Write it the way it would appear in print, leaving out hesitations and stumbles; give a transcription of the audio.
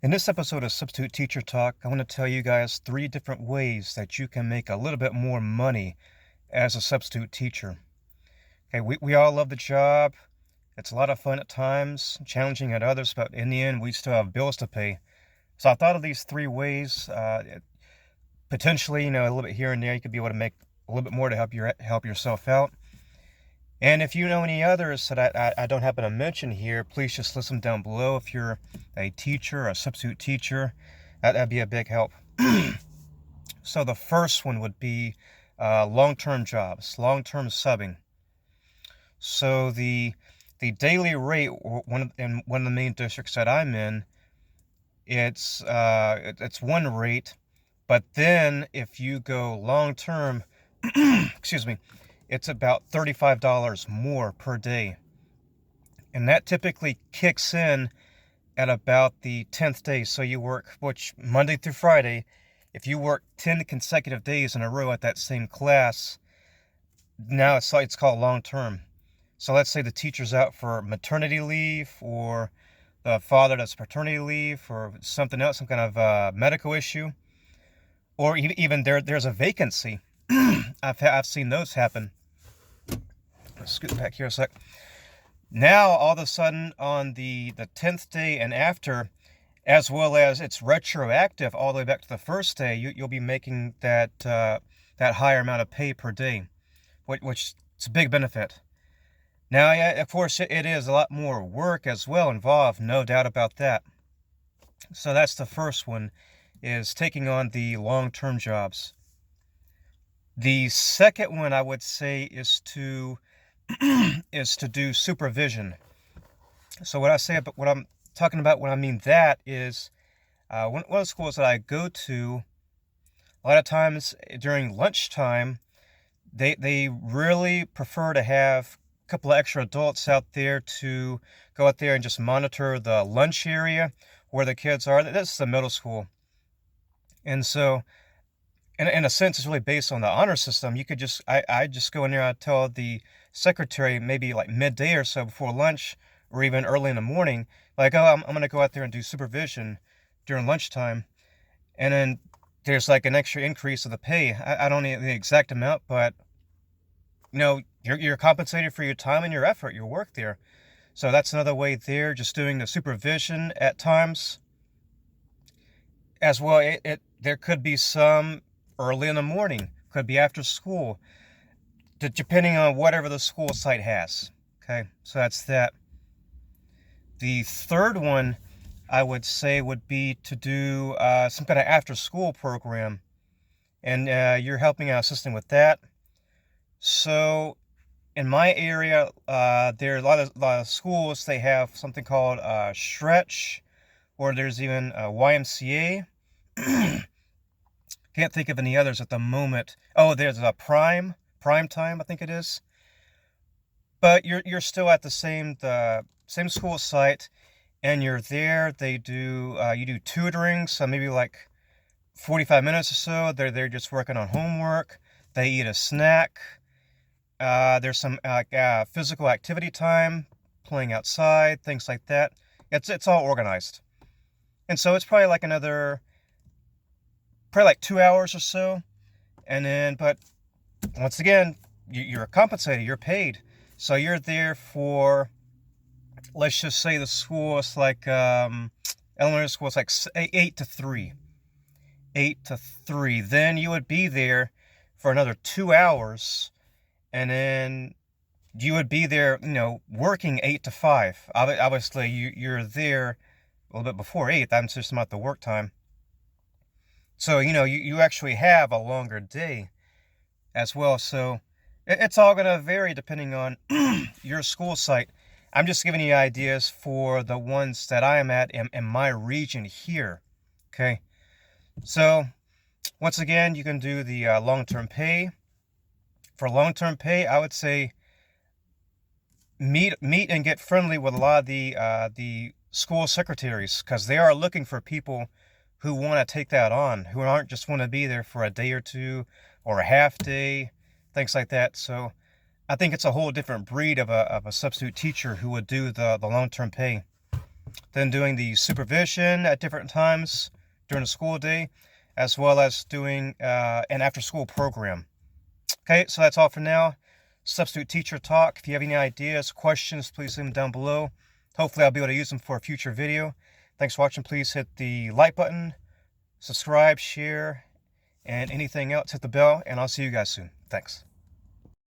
In this episode of Substitute Teacher Talk, I want to tell you guys 3 different ways that you can make a little bit more money as a substitute teacher. Okay, we all love the job. It's a lot of fun at times, challenging at others, but in the end, we still have bills to pay. So I thought of these 3 ways. Potentially, a little bit here and there, you could be able to make a little bit more to help yourself out. And if you know any others that I don't happen to mention here, please just list them down below. If you're a teacher, a substitute teacher, that'd be a big help. So the first one would be long-term jobs, long-term subbing. So the daily rate, in one of the main districts that I'm in, it's one rate, but then if you go long-term, excuse me, it's about $35 more per day. And that typically kicks in at about the 10th day. So you work, which Monday through Friday, if you work 10 consecutive days in a row at that same class, now it's called long term. So let's say the teacher's out for maternity leave, or the father does paternity leave, or something else, some kind of medical issue, or even there's a vacancy. I've seen those happen. Let's scoot back here a sec. Now, all of a sudden, on the 10th day and after, as well as it's retroactive all the way back to the first day, you'll be making that higher amount of pay per day, which is a big benefit. Now, yeah, of course, it is a lot more work as well involved, no doubt about that. So that's the first one, is taking on the long-term jobs. The second one I would say is to do supervision. So what I'm talking about when I mean that is one of the schools that I go to, a lot of times during lunchtime, they really prefer to have a couple of extra adults out there to go out there and just monitor the lunch area where the kids are. This is the middle school. And so in a sense, it's really based on the honor system. You could I just go in there, I tell the secretary maybe like midday or so before lunch, or even early in the morning, like, oh, I'm going to go out there and do supervision during lunchtime. And then there's like an extra increase of the pay. I don't know the exact amount, but you're compensated for your time and your effort, your work there. So that's another way there, just doing the supervision at times. As well, there could be some early in the morning, could be after school, depending on whatever the school site has. Okay, so that's that. The third one I would say would be to do some kind of after school program, and you're helping out, assisting with that. So in my area, there are a lot of schools, they have something called Stretch, or there's even YMCA. Can't think of any others at the moment. Oh, there's a Prime Time, I think it is. But you're still at the same school site, and you're there. They do you do tutoring, so maybe like 45 minutes or so. They're just working on homework. They eat a snack. There's some physical activity time, playing outside, things like that. It's all organized, and so it's probably like 2 hours or so. And then, but once again, you're compensated, you're paid. So you're there for, let's just say the school is like, elementary school is like 8 to 3. 8 to 3. Then you would be there for another 2 hours. And then you would be there, working 8 to 5. Obviously, you're there a little bit before 8. I'm just about the work time. So, you actually have a longer day as well. So it's all going to vary depending on your school site. I'm just giving you ideas for the ones that I am at in my region here. Okay. So once again, you can do the long-term pay. For long-term pay, I would say meet and get friendly with a lot of the school secretaries, because they are looking for people who want to take that on, who aren't just want to be there for a day or two or a half day, things like that. So I think it's a whole different breed of a substitute teacher who would do the long-term pay. then doing the supervision at different times during the school day, as well as doing an after-school program. Okay, so that's all for now. Substitute teacher talk. If you have any ideas, questions, please leave them down below. Hopefully I'll be able to use them for a future video. Thanks for watching. Please hit the like button, subscribe, share, and anything else, hit the bell, and I'll see you guys soon. Thanks.